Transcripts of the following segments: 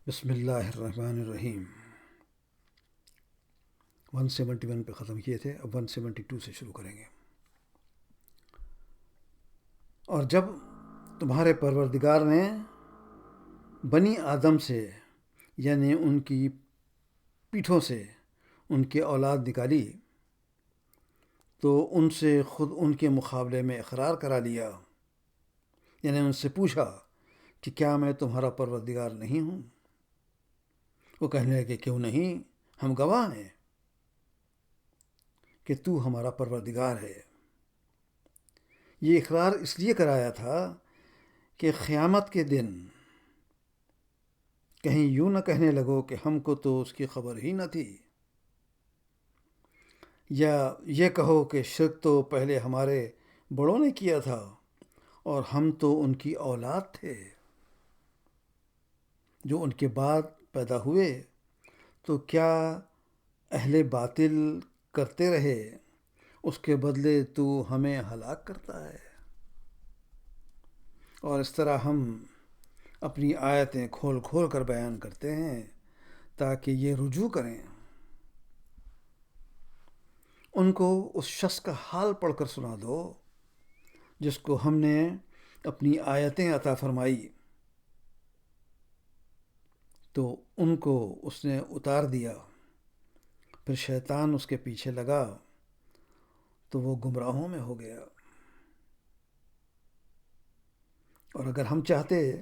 بسم اللہ الرحمن الرحیم۔ 171 پہ ختم کیے تھے، اب 172 سے شروع کریں گے۔ اور جب تمہارے پروردگار نے بنی آدم سے یعنی ان کی پیٹھوں سے ان کی اولاد نکالی تو ان سے خود ان کے مقابلے میں اقرار کرا لیا، یعنی ان سے پوچھا کہ کیا میں تمہارا پروردگار نہیں ہوں؟ وہ کہنے لگے کیوں نہیں، ہم گواہ ہیں کہ تو ہمارا پروردگار ہے۔ یہ اقرار اس لیے کرایا تھا کہ قیامت کے دن کہیں یوں نہ کہنے لگو کہ ہم کو تو اس کی خبر ہی نہ تھی، یا یہ کہو کہ شرک تو پہلے ہمارے بڑوں نے کیا تھا اور ہم تو ان کی اولاد تھے، جو ان کے بعد پیدا ہوئے تو کیا اہل باطل کرتے رہے، اس کے بدلے تو ہمیں ہلاک کرتا ہے۔ اور اس طرح ہم اپنی آیتیں کھول کھول کر بیان کرتے ہیں تاکہ یہ رجوع کریں۔ ان کو اس شخص کا حال پڑھ کر سنا دو جس کو ہم نے اپنی آیتیں عطا فرمائی تو ان کو اس نے اتار دیا، پھر شیطان اس کے پیچھے لگا تو وہ گمراہوں میں ہو گیا۔ اور اگر ہم چاہتے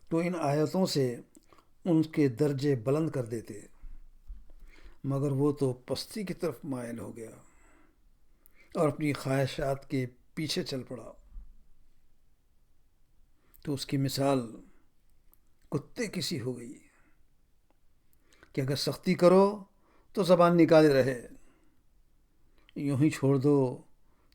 تو ان آیتوں سے ان کے درجے بلند کر دیتے، مگر وہ تو پستی کی طرف مائل ہو گیا اور اپنی خواہشات کے پیچھے چل پڑا۔ تو اس کی مثال کتے کی سی ہو گئی کہ اگر سختی کرو تو زبان نکالے رہے، یوں ہی چھوڑ دو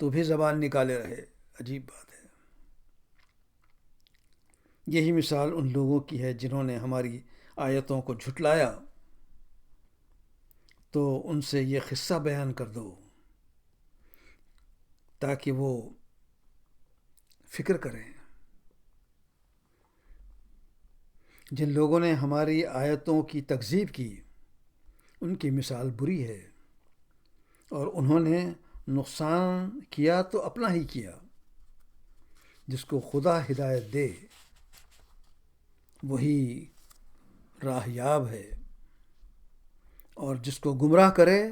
تو بھی زبان نکالے رہے۔ عجیب بات ہے۔ یہی مثال ان لوگوں کی ہے جنہوں نے ہماری آیتوں کو جھٹلایا، تو ان سے یہ قصہ بیان کر دو تاکہ وہ فکر کریں۔ جن لوگوں نے ہماری آیتوں کی تکذیب کی ان کی مثال بری ہے، اور انہوں نے نقصان کیا تو اپنا ہی کیا۔ جس کو خدا ہدایت دے وہی راہ یاب ہے، اور جس کو گمراہ کرے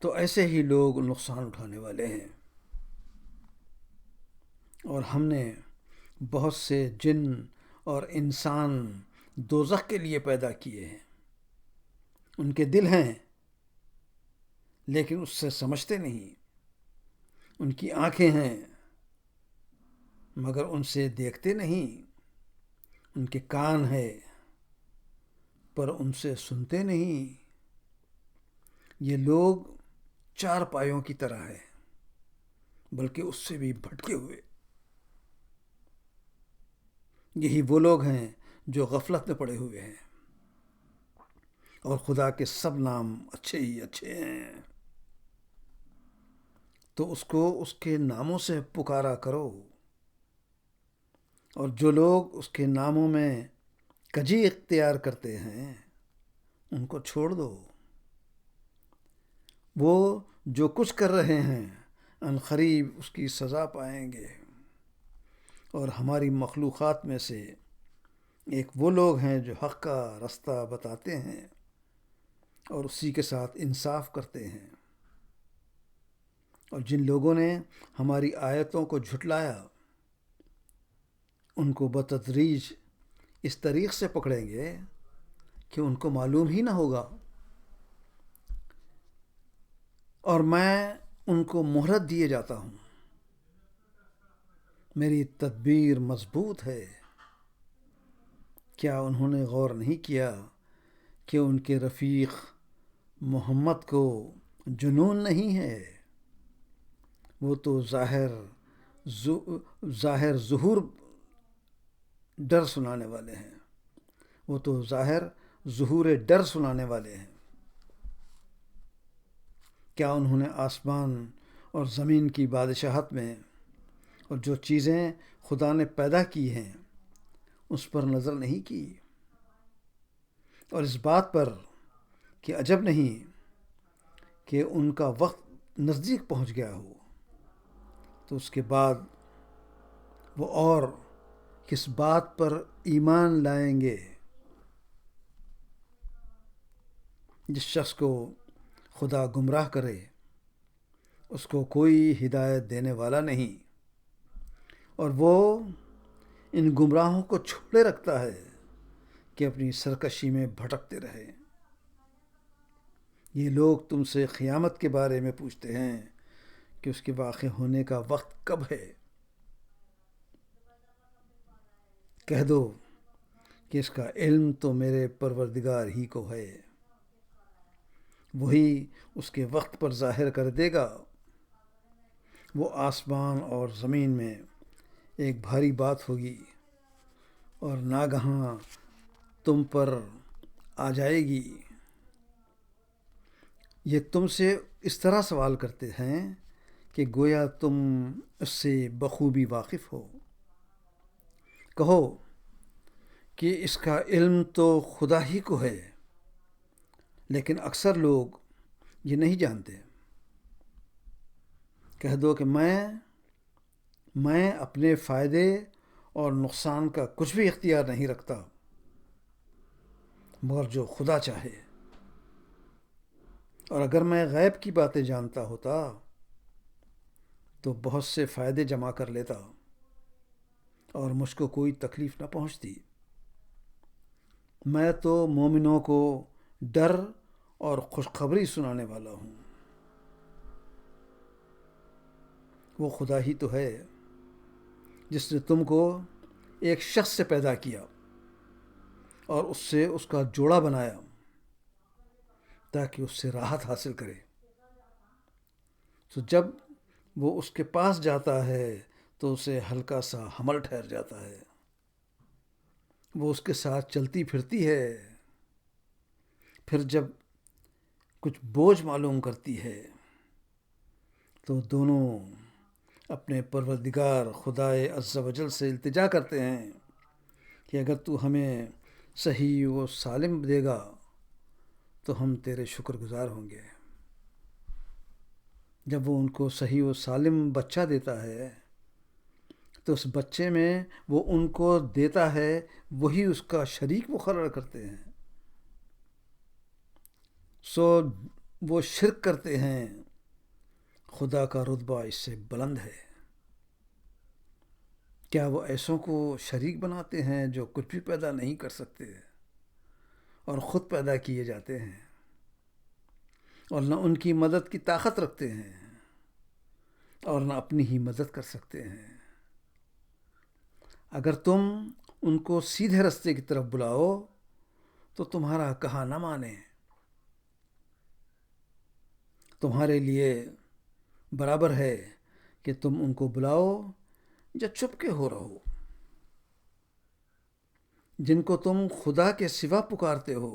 تو ایسے ہی لوگ نقصان اٹھانے والے ہیں۔ اور ہم نے بہت سے جن اور انسان دوزخ کے لیے پیدا کیے ہیں، ان کے دل ہیں لیکن اس سے سمجھتے نہیں، ان کی آنکھیں ہیں مگر ان سے دیکھتے نہیں، ان کے کان ہیں پر ان سے سنتے نہیں۔ یہ لوگ چار پایوں کی طرح ہے، بلکہ اس سے بھی بھٹکے ہوئے۔ یہی وہ لوگ ہیں جو غفلت میں پڑے ہوئے ہیں، اور خدا کے سب نام اچھے ہی اچھے ہیں، تو اس کو اس کے ناموں سے پکارا کرو۔ اور جو لوگ اس کے ناموں میں کجی اختیار کرتے ہیں ان کو چھوڑ دو۔ وہ جو کچھ کر رہے ہیں عنقریب اس کی سزا پائیں گے۔ اور ہماری مخلوقات میں سے ایک وہ لوگ ہیں جو حق کا رستہ بتاتے ہیں اور اسی کے ساتھ انصاف کرتے ہیں، اور جن لوگوں نے ہماری آیتوں کو جھٹلایا ان کو بتدریج اس طریق سے پکڑیں گے کہ ان کو معلوم ہی نہ ہوگا، اور میں ان کو مہلت دیے جاتا ہوں۔ میری تدبیر مضبوط ہے۔ کیا انہوں نے غور نہیں کیا کہ ان کے رفیق محمد کو جنون نہیں ہے؟ وہ تو ظاہر ظہور ڈر سنانے والے ہیں، وہ تو ظاہر ظہور ڈر سنانے والے ہیں۔ کیا انہوں نے آسمان اور زمین کی بادشاہت میں اور جو چیزیں خدا نے پیدا کی ہیں اس پر نظر نہیں کی؟ اور اس بات پر کہ عجب نہیں کہ ان کا وقت نزدیک پہنچ گیا ہو، تو اس کے بعد وہ اور کس بات پر ایمان لائیں گے؟ جس شخص کو خدا گمراہ کرے اس کو کوئی ہدایت دینے والا نہیں، اور وہ ان گمراہوں کو چھوڑے رکھتا ہے کہ اپنی سرکشی میں بھٹکتے رہے۔ یہ لوگ تم سے قیامت کے بارے میں پوچھتے ہیں کہ اس کے واقع ہونے کا وقت کب ہے۔ کہہ دو کہ اس کا علم تو میرے پروردگار ہی کو ہے، وہی اس کے وقت پر ظاہر کر دے گا۔ وہ آسمان اور زمین میں ایک بھاری بات ہوگی اور ناگہاں تم پر آ جائے گی۔ یہ تم سے اس طرح سوال کرتے ہیں کہ گویا تم اس سے بخوبی واقف ہو۔ کہو کہ اس کا علم تو خدا ہی کو ہے، لیکن اکثر لوگ یہ نہیں جانتے۔ کہہ دو کہ میں اپنے فائدے اور نقصان کا کچھ بھی اختیار نہیں رکھتا، مگر جو خدا چاہے۔ اور اگر میں غیب کی باتیں جانتا ہوتا تو بہت سے فائدے جمع کر لیتا اور مجھ کو کوئی تکلیف نہ پہنچتی۔ میں تو مومنوں کو ڈر اور خوشخبری سنانے والا ہوں۔ وہ خدا ہی تو ہے جس نے تم کو ایک شخص سے پیدا کیا اور اس سے اس کا جوڑا بنایا تاکہ اس سے راحت حاصل کرے۔ تو جب وہ اس کے پاس جاتا ہے تو اسے ہلکا سا حمل ٹھہر جاتا ہے۔ وہ اس کے ساتھ چلتی پھرتی ہے، پھر جب کچھ بوجھ معلوم کرتی ہے تو دونوں اپنے پروردگار خدائے عز و جل سے التجا کرتے ہیں کہ اگر تو ہمیں صحیح و سالم دے گا تو ہم تیرے شکر گزار ہوں گے۔ جب وہ ان کو صحیح و سالم بچہ دیتا ہے تو اس بچے میں وہ ان کو دیتا ہے وہی اس کا شریک مقرر کرتے ہیں۔ سو وہ شرک کرتے ہیں، خدا کا رتبہ اس سے بلند ہے۔ کیا وہ ایسوں کو شریک بناتے ہیں جو کچھ بھی پیدا نہیں کر سکتے اور خود پیدا کیے جاتے ہیں، اور نہ ان کی مدد کی طاقت رکھتے ہیں اور نہ اپنی ہی مدد کر سکتے ہیں؟ اگر تم ان کو سیدھے رستے کی طرف بلاؤ تو تمہارا کہا نہ مانے۔ تمہارے لیے برابر ہے کہ تم ان کو بلاؤ یا چپ کے ہو رہو۔ جن کو تم خدا کے سوا پکارتے ہو،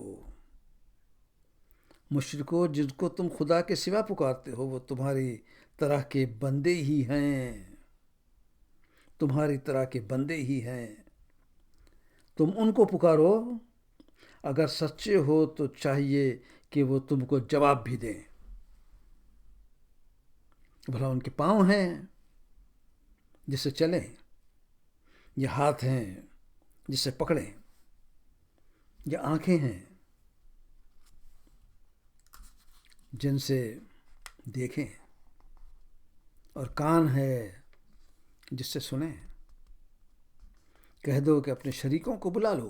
مشرکو جن کو تم خدا کے سوا پکارتے ہو، وہ تمہاری طرح کے بندے ہی ہیں، تمہاری طرح کے بندے ہی ہیں۔ تم ان کو پکارو، اگر سچے ہو تو چاہیے کہ وہ تم کو جواب بھی دیں۔ بھلا ان کے پاؤں ہیں جس سے چلیں، یا ہاتھ ہیں جس سے پکڑیں، یا آنکھیں ہیں جن سے دیکھیں، اور کان ہے جس سے سنیں؟ کہہ دو کہ اپنے شریکوں کو بلا لو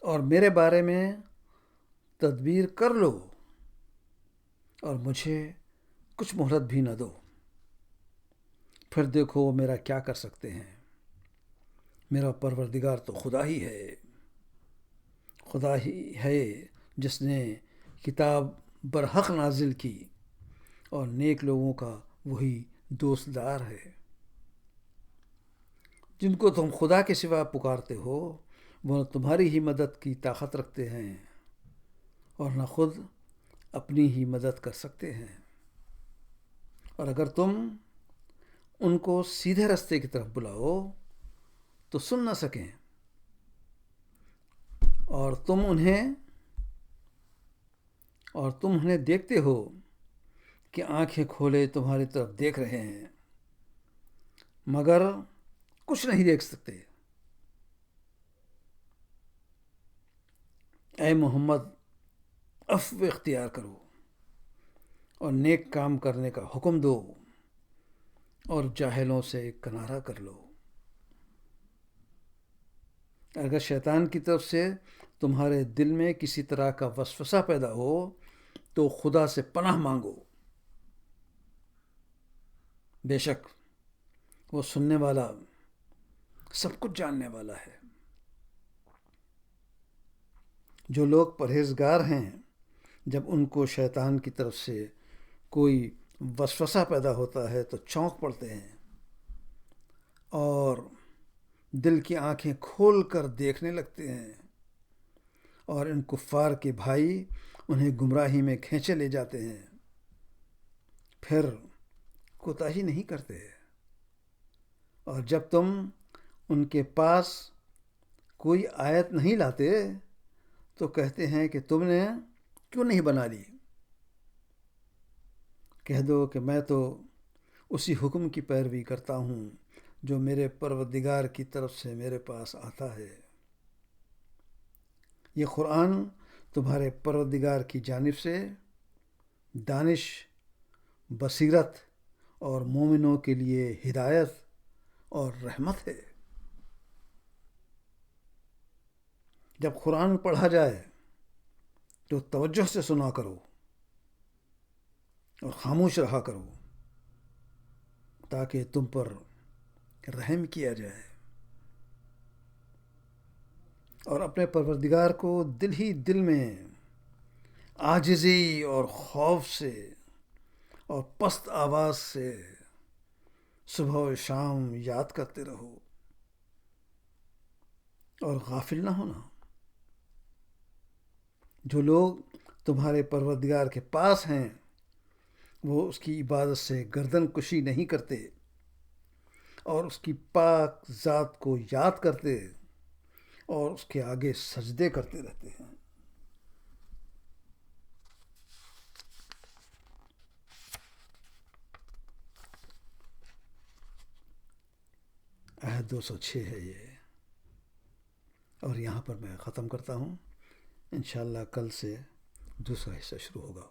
اور میرے بارے میں تدبیر کر لو، اور مجھے کچھ مہلت بھی نہ دو، پھر دیکھو وہ میرا کیا کر سکتے ہیں۔ میرا پروردگار تو خدا ہی ہے، خدا ہی ہے جس نے کتاب برحق نازل کی، اور نیک لوگوں کا وہی دوست دار ہے۔ جن کو تم خدا کے سوا پکارتے ہو وہ تمہاری ہی مدد کی طاقت رکھتے ہیں اور نہ خود اپنی ہی مدد کر سکتے ہیں۔ اور اگر تم ان کو سیدھے راستے کی طرف بلاؤ تو سن نہ سکیں، اور تم انہیں دیکھتے ہو کہ آنکھیں کھولے تمہاری طرف دیکھ رہے ہیں مگر کچھ نہیں دیکھ سکتے۔ اے محمد، عفو اختیار کرو اور نیک کام کرنے کا حکم دو اور جاہلوں سے کنارہ کر لو۔ اگر شیطان کی طرف سے تمہارے دل میں کسی طرح کا وسوسہ پیدا ہو تو خدا سے پناہ مانگو، بے شک وہ سننے والا، سب کچھ جاننے والا ہے۔ جو لوگ پرہیزگار ہیں جب ان کو شیطان کی طرف سے کوئی وسوسہ پیدا ہوتا ہے تو چونک پڑتے ہیں اور دل کی آنکھیں کھول کر دیکھنے لگتے ہیں، اور ان کفار کے بھائی انہیں گمراہی میں کھینچے لے جاتے ہیں، پھر کوتاہی نہیں کرتے، اور جب تم ان کے پاس کوئی آیت نہیں لاتے تو کہتے ہیں کہ تم نے کیوں نہیں بنا لی؟ کہہ دو کہ میں تو اسی حکم کی پیروی کرتا ہوں جو میرے پروردگار کی طرف سے میرے پاس آتا ہے۔ یہ قرآن تمہارے پروردگار کی جانب سے دانش، بصیرت اور مومنوں کے لیے ہدایت اور رحمت ہے۔ جب قرآن پڑھا جائے تو توجہ سے سنا کرو اور خاموش رہا کرو تاکہ تم پر رحم کیا جائے، اور اپنے پروردگار کو دل ہی دل میں عاجزی اور خوف سے اور پست آواز سے صبح و شام یاد کرتے رہو اور غافل نہ ہونا۔ جو لوگ تمہارے پروردگار کے پاس ہیں وہ اس کی عبادت سے گردن کشی نہیں کرتے اور اس کی پاک ذات کو یاد کرتے اور اس کے آگے سجدے کرتے رہتے ہیں۔ آیت 206 ہے یہ، اور یہاں پر میں ختم کرتا ہوں۔ انشاءاللہ کل سے دوسرا حصہ شروع ہوگا۔